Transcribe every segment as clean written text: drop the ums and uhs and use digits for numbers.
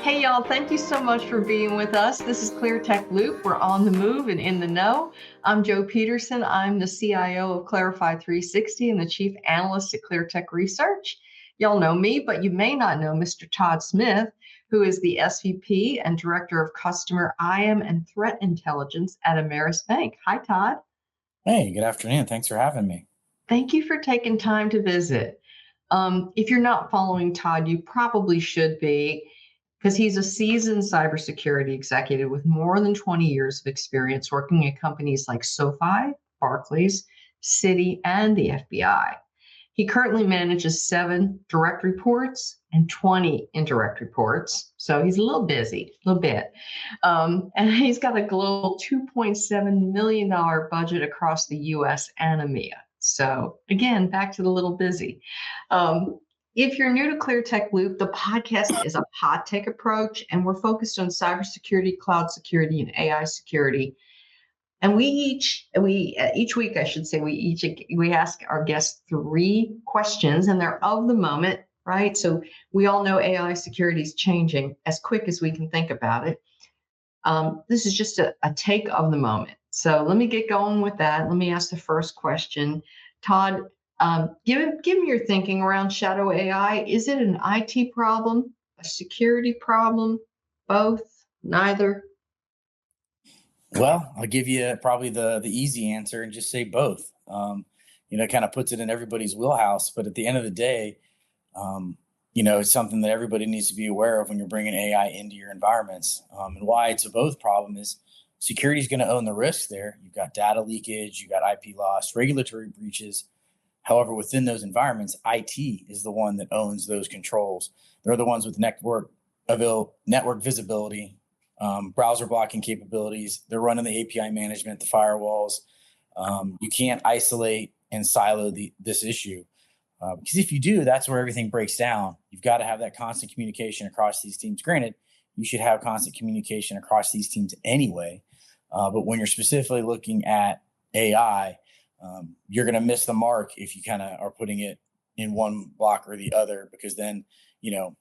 Hey, y'all, thank you so much for being with us. This is ClearTech Loop. We're on the move and in the know. I'm Joe Peterson. I'm the CIO of Clarify 360 and the Chief Analyst at ClearTech Research. Y'all know me, but you may not know Mr. Todd Smith, who is the SVP and Director of Customer IAM and Threat Intelligence at Ameris Bank. Hi, Todd. Hey, good afternoon. Thanks for having me. Thank you for taking time to visit. If you're not following Todd, you probably should be, because he's a seasoned cybersecurity executive with more than 20 years of experience working at companies like SoFi, Barclays, Citi, and the FBI. He currently manages 7 direct reports and 20 indirect reports. So he's a little busy, a little bit. And he's got a global $2.7 million budget across the US and EMEA. So again, back to the little busy. If you're new to ClearTech Loop, the podcast is a hot tech approach, and we're focused on cybersecurity, cloud security, and AI security. And each week, I should say, we ask our guests 3 questions, and they're of the moment, right? So we all know AI security is changing as quick as we can think about it. This is just a take of the moment. So let me get going with that. Let me ask the first question. Todd, give me your thinking around shadow AI. Is it an IT problem, a security problem, both, neither? Well, I'll give you probably the easy answer and just say both. Kind of puts it in everybody's wheelhouse. But at the end of the day, it's something that everybody needs to be aware of when you're bringing AI into your environments. And why it's a both problem is security is going to own the risk there. You've got data leakage, you've got IP loss, regulatory breaches. However, within those environments, IT is the one that owns those controls. They're the ones with network visibility, browser blocking capabilities. They're running the API management, the firewalls. You can't isolate and silo this issue. Because if you do, that's where everything breaks down. You've got to have that constant communication across these teams. Granted, you should have constant communication across these teams anyway. But when you're specifically looking at AI, you're going to miss the mark if you kind of are putting it in one block or the other, because then, you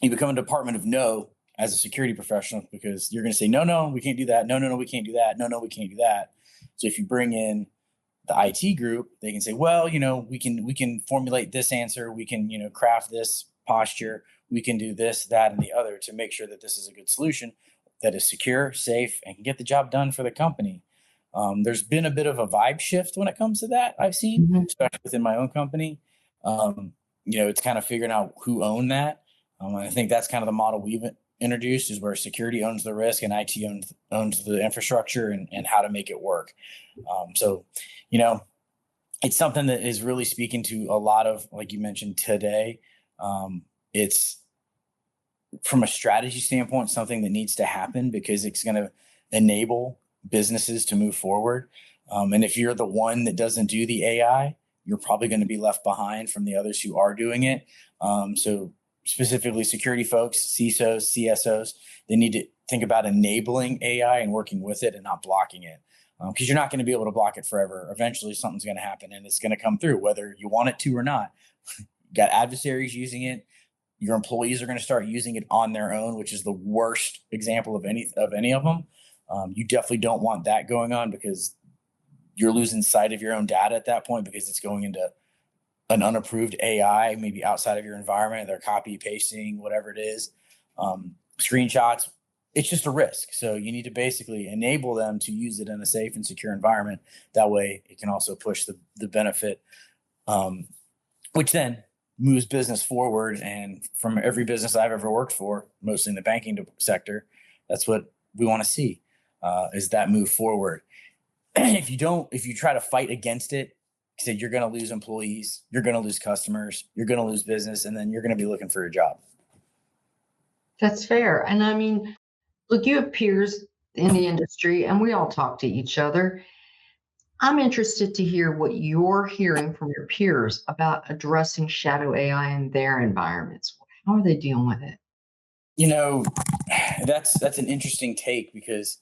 become a department of no as a security professional, because you're going to say, no, we can't do that. No, we can't do that. No, we can't do that. So if you bring in the IT group, they can say, well, we can formulate this answer. We can, craft this posture. We can do this, that, and the other to make sure that this is a good solution that is secure, safe, and can get the job done for the company. There's been a bit of a vibe shift when it comes to that, I've seen, especially within my own company. It's kind of figuring out who owned that. I think that's kind of the model we've introduced, is where security owns the risk and IT owns the infrastructure and how to make it work. It's something that is really speaking to a lot of, like you mentioned today. It's, from a strategy standpoint, something that needs to happen because it's going to enable businesses to move forward. And if you're the one that doesn't do the AI, you're probably going to be left behind from the others who are doing it. So specifically security folks, CISOs, CSOs, they need to think about enabling AI and working with it and not blocking it. Because you're not going to be able to block it forever. Eventually something's going to happen and it's going to come through, whether you want it to or not. You got adversaries using it. Your employees are going to start using it on their own, which is the worst example of any of them. You definitely don't want that going on, because you're losing sight of your own data at that point, because it's going into an unapproved AI, maybe outside of your environment. They're copy pasting, whatever it is, screenshots. It's just a risk. So you need to basically enable them to use it in a safe and secure environment. That way it can also push the benefit, which then moves business forward. And from every business I've ever worked for, mostly in the banking sector, that's what we want to see, is that move forward. If you try to fight against it, say you're going to lose employees, you're going to lose customers, you're going to lose business, and then you're going to be looking for a job. That's fair. And I mean, look, you have peers in the industry, and we all talk to each other. I'm interested to hear what you're hearing from your peers about addressing shadow AI in their environments. How are they dealing with it? That's an interesting take, because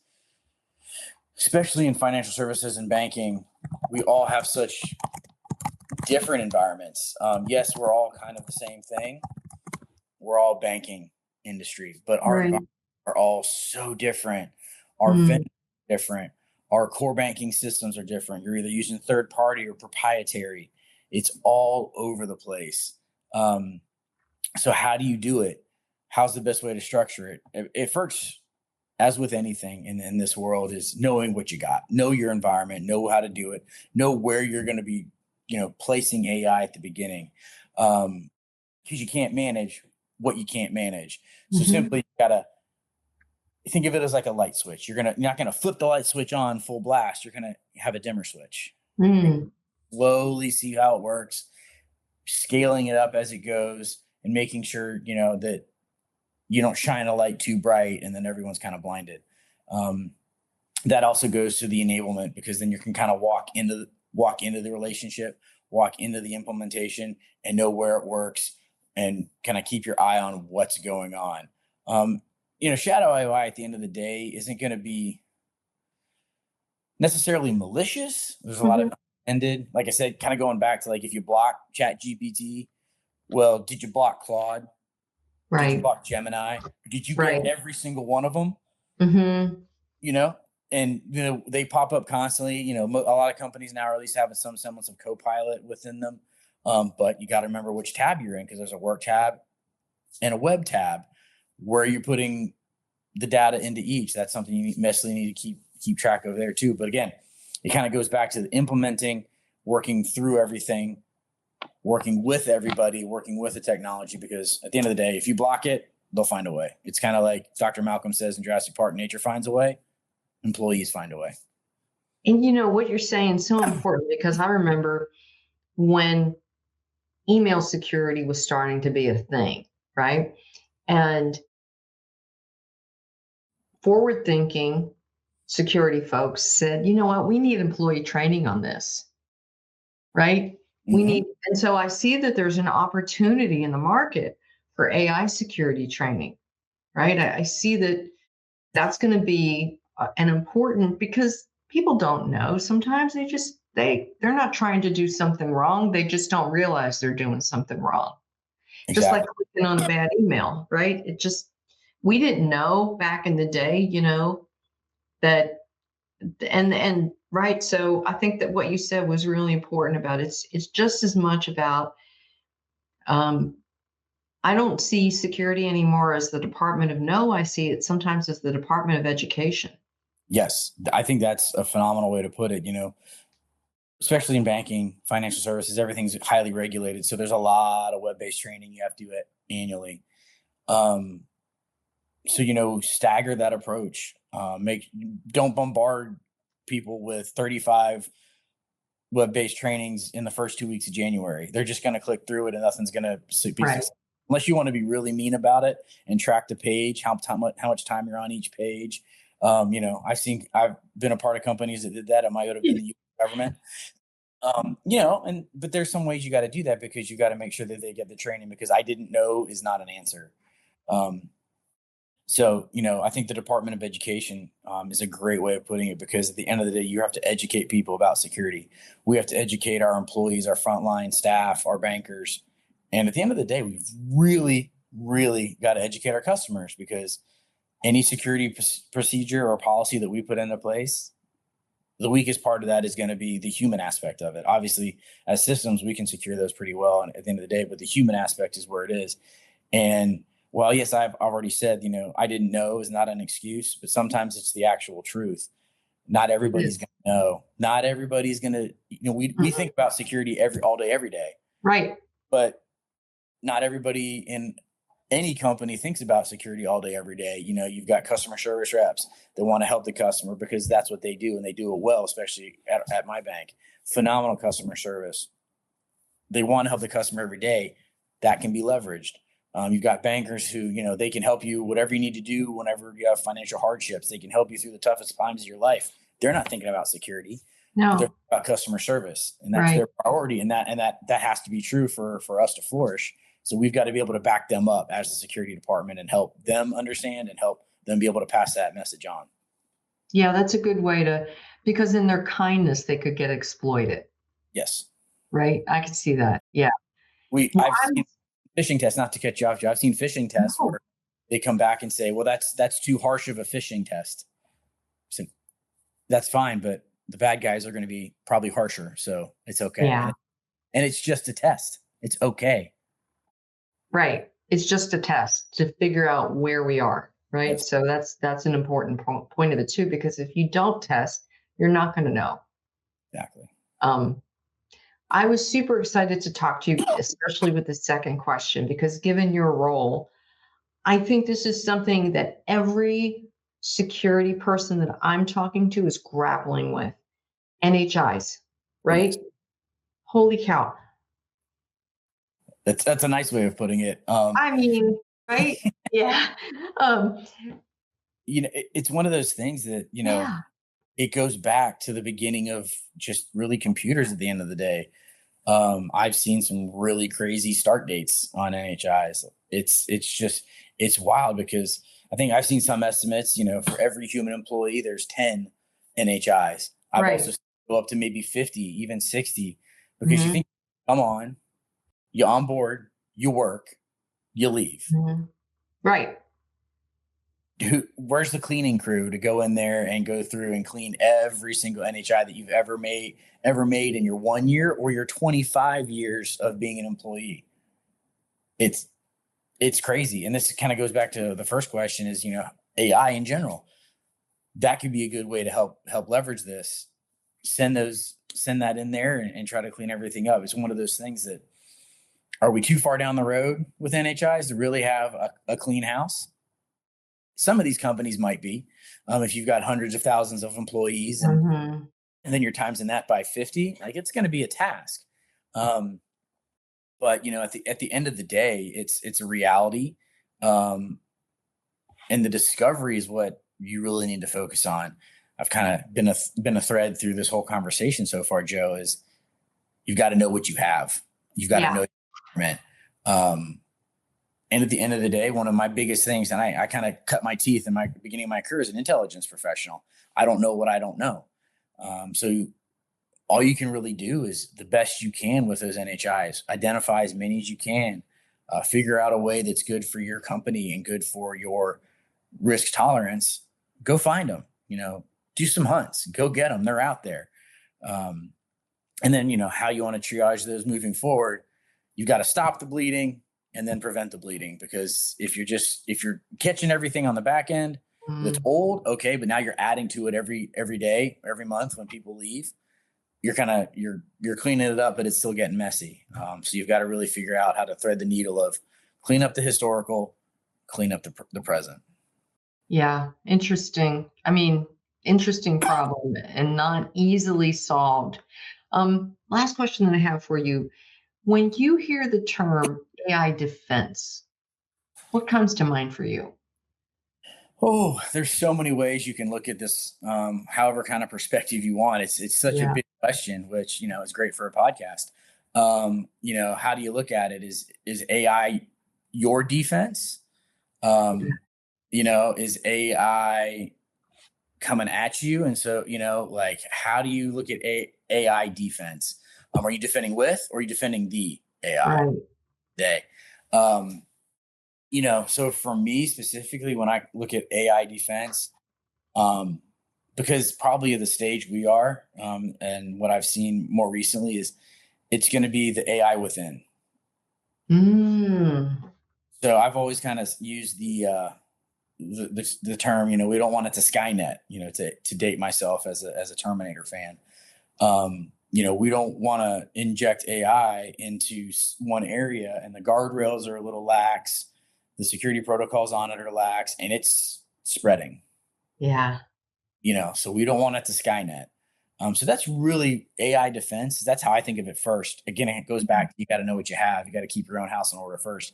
especially in financial services and banking, we all have such different environments. Yes, we're all kind of the same thing. We're all banking. industry, but our Right. environments are all so different. Our Mm. vendors are different. Our core banking systems are different. You're either using third party or proprietary. It's all over the place. So how do you do it? How's the best way to structure it? It first, as with anything in this world, is knowing what you got, know your environment, know how to do it, know where you're going to be, placing AI at the beginning. Because you can't manage what you can't manage. So Hmm. simply you gotta think of it as like a light switch. You're not gonna flip the light switch on full blast. You're gonna have a dimmer switch. Mm. Slowly see how it works, scaling it up as it goes, and making sure that you don't shine a light too bright and then everyone's kind of blinded. Um, that also goes to the enablement, because then you can kind of walk into the relationship, walk into the implementation, and know where it works, and kind of keep your eye on what's going on. Shadow AI at the end of the day isn't going to be necessarily malicious. There's a lot Hmm. of ended, like I said, kind of going back to, like, if you block Chat GPT, well, did you block Claude? Did you Right. block Gemini? Did you get Right. every single one of them? Hmm. you know and they pop up constantly. A lot of companies now are at least having some semblance of Copilot within them. But you got to remember which tab you're in, because there's a work tab and a web tab where you're putting the data into each. That's something you necessarily need to keep track of there too. But again, it kind of goes back to the implementing, working through everything, working with everybody, working with the technology, because at the end of the day, if you block it, they'll find a way. It's kind of like Dr. Malcolm says in Jurassic Park, nature finds a way, employees find a way. And what you're saying is so important, because I remember when email security was starting to be a thing, right? And forward thinking security folks said, you know what, we need employee training on this, right? We Mm-hmm. need, and so I see that there's an opportunity in the market for AI security training, right? I see that that's going to be an important, because people don't know. Sometimes they're not trying to do something wrong. They just don't realize they're doing something wrong. Just like Exactly. clicking on a bad email, right? We didn't know back in the day, that, and right. So I think that what you said was really important about it. It's just as much about, um, I don't see security anymore as the Department of No. I see it sometimes as the Department of Education. Yes, I think that's a phenomenal way to put it. Especially in banking, financial services, everything's highly regulated. So there's a lot of web-based training you have to do it annually. Um, so stagger that approach. Don't bombard people with 35 web-based trainings in the first 2 weeks of January. They're just going to click through it and nothing's going to be Right. successful. Unless you want to be really mean about it and track the page, how much time you're on each page. I've been a part of companies that did that. It might have been the US government. But there's some ways you got to do that, because you got to make sure that they get the training, because I didn't know is not an answer. Um, I think the Department of Education is a great way of putting it, because at the end of the day, you have to educate people about security. We have to educate our employees, our frontline staff, our bankers. And at the end of the day, we've really, really got to educate our customers, because any security procedure or policy that we put into place, the weakest part of that is going to be the human aspect of it. Obviously, as systems, we can secure those pretty well at the end of the day, but the human aspect is where it is. And well, yes, I've already said, I didn't know is not an excuse, but sometimes it's the actual truth. Not It everybody's is. going to know. Not everybody's going to, we Mhm. think about security all day, every day, Right. but not everybody in any company thinks about security all day, every day. You've got customer service reps that want to help the customer, because that's what they do, and they do it well, especially at my bank. Phenomenal customer service. They want to help the customer every day. That can be leveraged. You've got bankers who, they can help you whatever you need to do whenever you have financial hardships. They can help you through the toughest times of your life. They're not thinking about security, but they're No. thinking about customer service, and that's Right. their priority. And that has to be true for us to flourish. So we've got to be able to back them up as the security department and help them understand and help them be able to pass that message on. Yeah, that's a good way to, because in their kindness, they could get exploited. Yes. Right. I can see that. Yeah. Well, I've seen phishing tests, not to cut you off, Joe. I've seen phishing tests no. where they come back and say, well, that's too harsh of a phishing test. So that's fine, but the bad guys are going to be probably harsher. So it's okay. Yeah. And it's just a test. It's okay. Right. It's just a test to figure out where we are. Right. Yes, So that's an important point of it too, because if you don't test, you're not going to know. exactly. Um, I was super excited to talk to you, especially with the second question, because given your role, I think this is something that every security person that I'm talking to is grappling with. NHIs, Oh, yes. right? Holy cow. That's a nice way of putting it. I mean, right? Yeah. Um, It's one of those things that, yeah. it goes back to the beginning of just really computers at the end of the day. I've seen some really crazy start dates on NHIs. It's wild because I think I've seen some estimates, for every human employee, there's 10 NHIs. I've also Right. seen it go up to maybe 50, even 60, because you Hmm. think, come on, you on board, you work, you leave. Hmm. Right. Where's the cleaning crew to go in there and go through and clean every single NHI that you've ever made in your 1 year or your 25 years of being an employee? It's crazy. And this kind of goes back to the first question is, AI in general. That could be a good way to help leverage this. Send that in there and try to clean everything up. It's one of those things that, are we too far down the road with NHIs to really have a clean house? Some of these companies might be, if you've got hundreds of thousands of employees Hmm. and then you're timesing that by 50, like it's going to be a task. Um, but at the end of the day, it's a reality. Um, and the discovery is what you really need to focus on. I've kind of been a thread through this whole conversation so far, Joe, is you've got to know what you have. You've got to Yeah. know your environment. And at the end of the day, one of my biggest things, and I kind of cut my teeth in my beginning of my career as an intelligence professional. I don't know what I don't know. So all you can really do is the best you can with those NHIs. Identify as many as you can. Figure out a way that's good for your company and good for your risk tolerance. Go find them. Do some hunts. Go get them. They're out there. Um, and then how you want to triage those moving forward. You've got to stop the bleeding and then prevent the bleeding, because if you're catching everything on the back end that's Mm. old, okay, but now you're adding to it every day, every month when people leave, you're cleaning it up, but it's still getting messy. So you've got to really figure out how to thread the needle of clean up the historical, clean up the present. Yeah. Interesting. I mean, interesting problem and not easily solved. Last question that I have for you. When you hear the term AI defense, what comes to mind for you? Oh, there's so many ways you can look at this, however kind of perspective you want. It's such a Yeah. big question, which is great for a podcast. How do you look at it? Is AI your defense? Um, is AI coming at you? And so, like, how do you look at AI defense? Are you defending with, or are you defending the AI? Right. Day. Um, so for me specifically, when I look at AI defense, um, because probably at the stage we are, and what I've seen more recently is it's going to be the AI within. Mm. So I've always kind of used the term, we don't want it to Skynet, to date myself as a Terminator fan. We don't want to inject AI into one area and the guardrails are a little lax, the security protocols on it are lax, and it's spreading. Yeah. So we don't want it to Skynet. So that's really AI defense. That's how I think of it first. Again, it goes back to, you got to know what you have. You got to keep your own house in order first.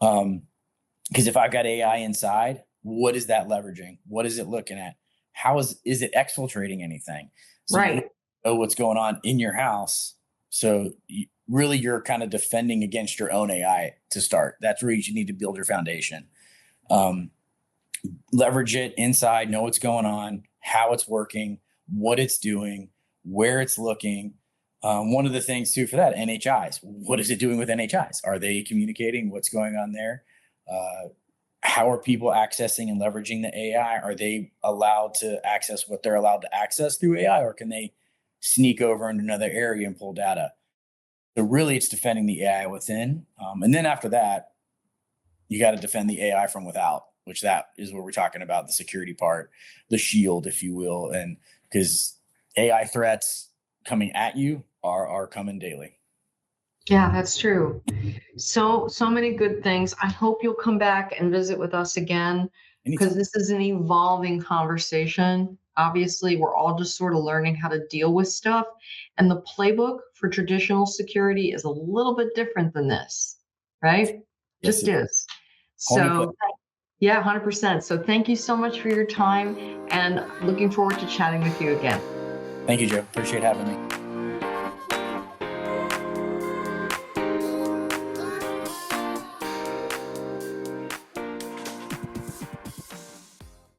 Because if I've got AI inside, what is that leveraging? What is it looking at? How is it exfiltrating anything? So you Right. know what's going on in your house. So really, you're kind of defending against your own AI to start. That's where you need to build your foundation. Leverage it inside, know what's going on, how it's working, what it's doing, where it's looking. One of the things too for that, NHIs. What is it doing with NHIs? Are they communicating what's going on there? how are people accessing and leveraging the AI? Are they allowed to access what they're allowed to access through AI, or can they sneak over into another area and pull data? So really, it's defending the AI within, and then after that, you got to defend the AI from without, which that is what we're talking about, the security part, the shield, if you will, and because AI threats coming at you are coming daily. Yeah, that's true. So many good things. I hope you'll come back and visit with us again because Anytime. this is an evolving conversation. Obviously, we're all just sort of learning how to deal with stuff. And the playbook for traditional security is a little bit different than this, right? Yes, Just it is. is. Whole new play. So, yeah, 100%. So, thank you so much for your time and looking forward to chatting with you again. Thank you, Joe. Appreciate having me.